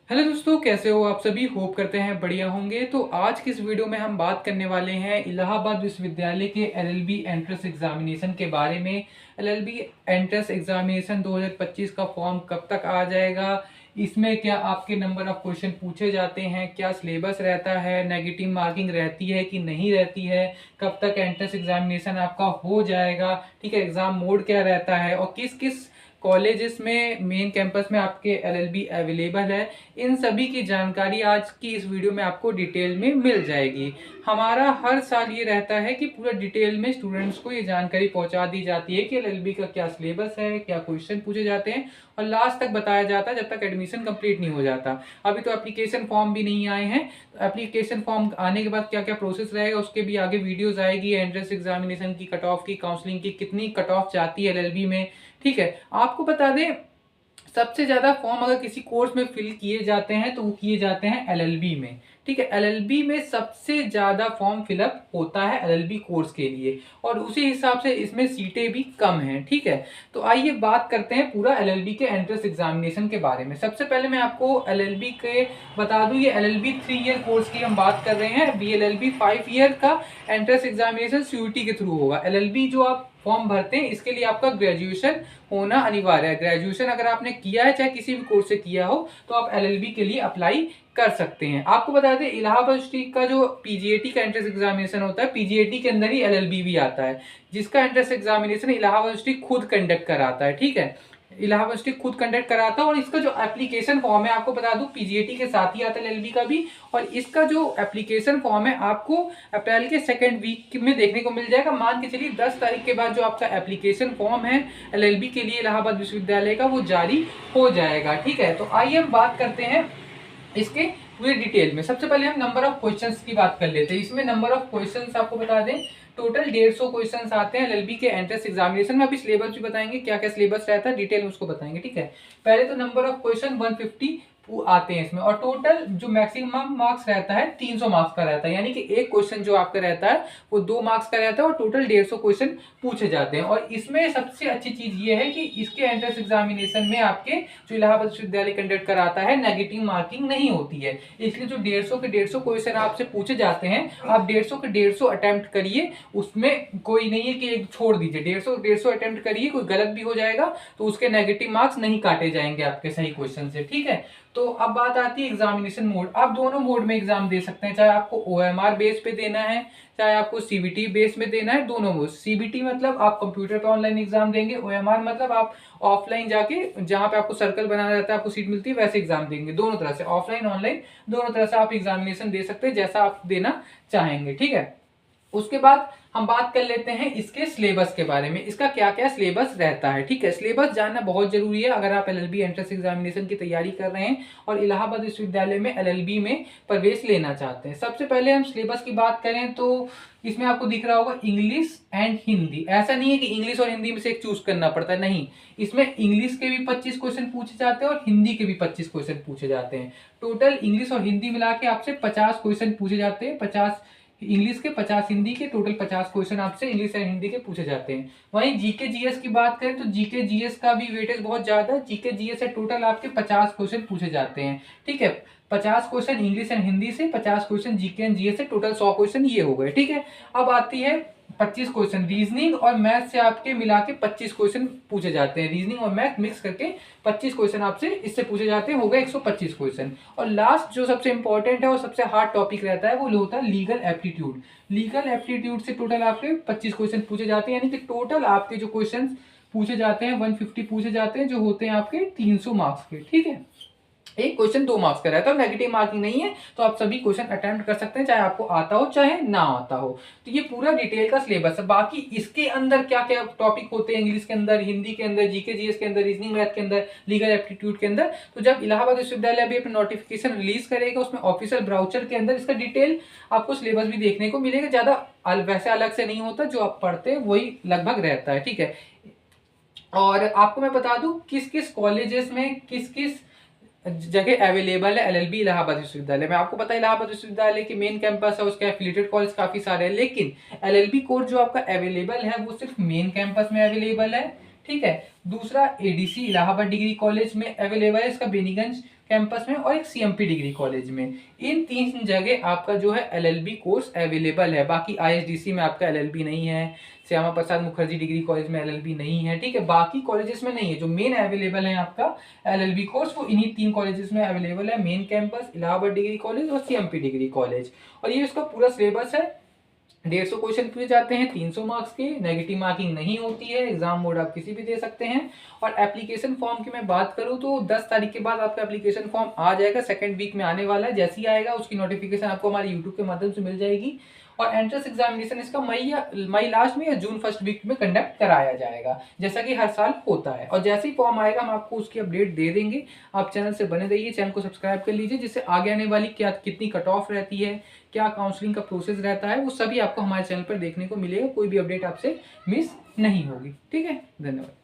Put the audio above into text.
Hello दोस्तों, कैसे हो आप सभी। होप करते हैं बढ़िया होंगे। तो आज की इस वीडियो में हम बात करने वाले हैं इलाहाबाद विश्वविद्यालय के एलएलबी एंट्रेंस एग्जामिनेशन के बारे में। एलएलबी एंट्रेंस एग्जामिनेशन 2025 का फॉर्म कब तक आ जाएगा, इसमें क्या आपके नंबर ऑफ क्वेश्चन पूछे जाते हैं, क्या सिलेबस रहता है, नेगेटिव मार्किंग रहती है कि नहीं रहती है, कब तक एंट्रेंस एग्जामिनेशन आपका हो जाएगा, ठीक है, एग्जाम मोड क्या रहता है और किस किस कॉलेजेस में मेन कैंपस में आपके एलएलबी अवेलेबल है। इन सभी की जानकारी आज की इस वीडियो में आपको डिटेल में मिल जाएगी। हमारा हर साल ये रहता है कि पूरा डिटेल में स्टूडेंट्स को ये जानकारी पहुंचा दी जाती है कि एलएलबी का क्या सिलेबस है, क्या क्वेश्चन पूछे जाते हैं और लास्ट तक बताया जाता है जब तक एडमिशन कंप्लीट नहीं हो जाता। अभी तो एप्लीकेशन फॉर्म भी नहीं आए हैं। एप्लीकेशन फॉर्म आने के बाद क्या क्या प्रोसेस रहेगा उसके भी आगे वीडियोज आएगी। एंट्रेंस एग्जामिनेशन की कट ऑफ की, काउंसलिंग की कितनी कट ऑफ जाती है एलएलबी में, ठीक है। आपको बता दें, सबसे ज्यादा फॉर्म अगर किसी कोर्स में फिल किए जाते हैं तो वो किए जाते हैं एलएलबी में, ठीक है। एलएलबी में सबसे ज्यादा फॉर्म फिलअप होता है एलएलबी कोर्स के लिए और उसी हिसाब से इसमें सीटें भी कम हैं, ठीक है। तो आइए बात करते हैं पूरा एलएलबी के एंट्रेंस एग्जामिनेशन के बारे में। सबसे पहले मैं आपको एलएलबी के बता दूं, ये एलएलबी 3 ईयर कोर्स की हम बात कर रहे हैं। बीएलएलबी 5 ईयर का एंट्रेंस एग्जामिनेशन सीयूटी के थ्रू होगा। एलएलबी जो आप फॉर्म भरते हैं इसके लिए आपका ग्रेजुएशन होना अनिवार्य है। ग्रेजुएशन अगर आपने किया है, चाहे किसी भी कोर्स से किया हो, तो आप एलएलबी के लिए अप्लाई कर सकते हैं। आपको बता दें, इलाहाबाद यूनिवर्सिटी का जो पीजीएटी का एंट्रेंस एग्जामिनेशन होता है, पीजीएटी के अंदर ही एलएलबी भी आता है, जिसका एंट्रेंस एग्जामिनेशन इलाहाबाद यूनिवर्सिटी खुद कंडक्ट कराता है, ठीक है। इलाहाबाद यूनिवर्सिटी खुद कंडक्ट कराता है और इसका जो एप्लीकेशन फॉर्म है, आपको बता दूं, पीजीएटी के साथ ही आता है एलएलबी का भी। और इसका जो एप्लीकेशन फॉर्म है आपको अप्रैल के सेकेंड वीक में देखने को मिल जाएगा। मान के चलिए 10 तारीख के बाद जो आपका एप्लीकेशन फॉर्म है एलएलबी के लिए इलाहाबाद विश्वविद्यालय का, वो जारी हो जाएगा, ठीक है। तो आइए हम बात करते हैं इसके पूरे डिटेल में। सबसे पहले हम नंबर ऑफ क्वेश्चंस की बात कर लेते हैं। इसमें नंबर ऑफ क्वेश्चंस आपको बता दें, टोटल 150 क्वेश्चंस आते हैं एलएलबी के एंट्रेंस एग्जामिनेशन में। अभी सिलेबस भी बताएंगे, क्या क्या सिलेबस रहता है, डिटेल में उसको बताएंगे, ठीक है। पहले तो नंबर ऑफ क्वेश्चन 150 आते हैं इसमें और टोटल जो मैक्सिमम मार्क्स रहता है 300 मार्क्स का रहता है, यानी कि एक क्वेश्चन जो आपका रहता है वो 2 मार्क्स का रहता है और टोटल 150 क्वेश्चन पूछे जाते हैं। और इसमें सबसे अच्छी चीज ये है कि इसके एंट्रेंस एग्जामिनेशन में आपके जो इलाहाबाद विश्वविद्यालय कंडक्ट कराता है, नेगेटिव मार्किंग नहीं होती है। इसलिए जो 150 के 150 क्वेश्चन आपसे पूछे जाते हैं, आप 150 के 150 अटेम्प्ट करिए, उसमें कोई नहीं है कि एक छोड़ दीजिए। 150 अटेम्प्ट करिए, कोई गलत भी हो जाएगा तो उसके नेगेटिव मार्क्स नहीं काटे जाएंगे आपके सही क्वेश्चन से, ठीक है। तो अब बात आती है एग्जामिनेशन मोड। आप दोनों मोड में एग्जाम दे सकते हैं, चाहे आपको ओएमआर बेस पे देना है, चाहे आपको सीबीटी बेस में देना है। दोनों मोड, सीबीटी मतलब आप कंप्यूटर पे ऑनलाइन एग्जाम देंगे, ओएमआर मतलब आप ऑफलाइन जाके जहां पे आपको सर्कल बनाना रहता है, आपको सीट मिलती है, वैसे एग्जाम देंगे। दोनों तरह से, ऑफलाइन ऑनलाइन दोनों तरह से आप एग्जामिनेशन दे सकते हैं, जैसा आप देना चाहेंगे, ठीक है। उसके बाद हम बात कर लेते हैं इसके सिलेबस के बारे में, इसका क्या क्या सिलेबस रहता है, ठीक है। सिलेबस जानना बहुत जरूरी है अगर आप एलएलबी एंट्रेंस एग्जामिनेशन की तैयारी कर रहे हैं और इलाहाबाद विश्वविद्यालय में एलएलबी में प्रवेश लेना चाहते हैं। सबसे पहले हम सिलेबस की बात करें तो इसमें आपको दिख रहा होगा इंग्लिश एंड हिंदी। ऐसा नहीं है कि इंग्लिश और हिंदी में से एक चूज करना पड़ता है, नहीं। इसमें इंग्लिश के भी 25 क्वेश्चन पूछे जाते हैं और हिंदी के भी 25 क्वेश्चन पूछे जाते हैं। टोटल इंग्लिश और हिंदी मिला के आपसे 50 क्वेश्चन पूछे जाते हैं। 50 इंग्लिश के, 50 हिंदी के, टोटल 50 क्वेश्चन आपसे इंग्लिश और हिंदी के पूछे जाते हैं। वहीं जीके जीएस की बात करें तो जीके जीएस का भी वेटेज बहुत ज्यादा है। जीके जीएस से टोटल आपके 50 क्वेश्चन पूछे जाते हैं, ठीक है। 50 क्वेश्चन इंग्लिश एंड हिंदी से, 50 क्वेश्चन जीके एंड जीएस से, टोटल 100 क्वेश्चन ये हो गए, ठीक है। अब आती है 25 क्वेश्चन रीजनिंग और मैथ से आपके मिला के 25 क्वेश्चन पूछे जाते हैं। रीजनिंग और मैथ मिक्स करके 25 क्वेश्चन आपसे इससे पूछे जाते हैं, हो गए 125 क्वेश्चन। और लास्ट जो सबसे इंपॉर्टेंट है और सबसे हार्ड टॉपिक रहता है वो होता है लीगल एप्टीट्यूड। लीगल एप्टीट्यूड से टोटल आपके 25 क्वेश्चन पूछे जाते हैं, यानी कि टोटल आपके जो क्वेश्चन पूछे जाते हैं 150 पूछे जाते हैं, जो होते हैं आपके 300 मार्क्स के, ठीक है। एक क्वेश्चन 2 मार्क्स का रहता है, नेगेटिव मार्किंग नहीं है, तो आप सभी क्वेश्चन अटेम्प्ट कर सकते हैं, चाहे आपको आता हो चाहे ना आता हो। तो ये पूरा डिटेल का सिलेबस है। बाकी इसके अंदर क्या क्या टॉपिक होते हैं, इंग्लिश के अंदर, हिंदी के अंदर, जीके जीएस के अंदर, रीजनिंग मैथ के अंदर, लीगल एप्टीट्यूड के अंदर, तो जब इलाहाबाद विश्वविद्यालय अभी अपना नोटिफिकेशन रिलीज करेगा उसमें ऑफिशियल ब्राउचर के अंदर इसका डिटेल आपको सिलेबस भी देखने को मिलेगा। ज्यादा वैसे अलग से नहीं होता, जो आप पढ़ते हैं वही लगभग रहता है, ठीक है। और आपको मैं बता दूं किस किस कॉलेजेस में किस किस जगह अवेलेबल है एलएलबी इलाहाबाद विश्वविद्यालय में। आपको पता है इलाहाबाद विश्वविद्यालय की मेन कैंपस है, उसके एफिलिएटेड कॉलेज काफी सारे हैं, लेकिन एलएलबी कोर्स जो आपका अवेलेबल है वो सिर्फ मेन कैंपस में अवेलेबल है, ठीक है। दूसरा एडीसी इलाहाबाद डिग्री कॉलेज में अवेलेबल है, इसका बेनीगंज कैंपस में और एक सीएमपी डिग्री कॉलेज में। इन 3 जगह आपका जो है एलएलबी कोर्स अवेलेबल है। बाकी आईएसडीसी में आपका एलएलबी नहीं है, श्यामा प्रसाद मुखर्जी डिग्री कॉलेज में एलएलबी नहीं है, ठीक है। बाकी कॉलेजेस में नहीं है। जो मेन अवेलेबल है आपका एलएलबी कोर्स वो इन्हीं 3 कॉलेजेस में अवेलेबल है, main campus, Allahabad degree college और सीएमपी डिग्री कॉलेज। और ये इसका पूरा सिलेबस है। 150 क्वेश्चन पूछे जाते हैं, 300 मार्क्स के, नेगेटिव मार्किंग नहीं होती है, एग्जाम मोड आप किसी भी दे सकते हैं। और एप्लीकेशन फॉर्म की मैं बात करूं तो 10 तारीख के बाद आपका एप्लीकेशन फॉर्म आ जाएगा, सेकंड वीक में आने वाला है। जैसे ही आएगा उसकी नोटिफिकेशन आपको हमारे यूट्यूब के माध्यम से मिल जाएगी। और एंट्रेंस एग्जामिनेशन इसका मई लास्ट में या जून फर्स्ट वीक में कंडक्ट कराया जाएगा, जैसा कि हर साल होता है। और जैसे ही फॉर्म आएगा हम आपको उसकी अपडेट दे देंगे। आप चैनल से बने रहिए, चैनल को सब्सक्राइब कर लीजिए, जिससे आगे आने वाली क्या कितनी कट ऑफ रहती है, क्या काउंसलिंग का प्रोसेस रहता है, वो सभी आपको हमारे चैनल पर देखने को मिलेगा। कोई भी अपडेट आपसे मिस नहीं होगी, ठीक है। धन्यवाद।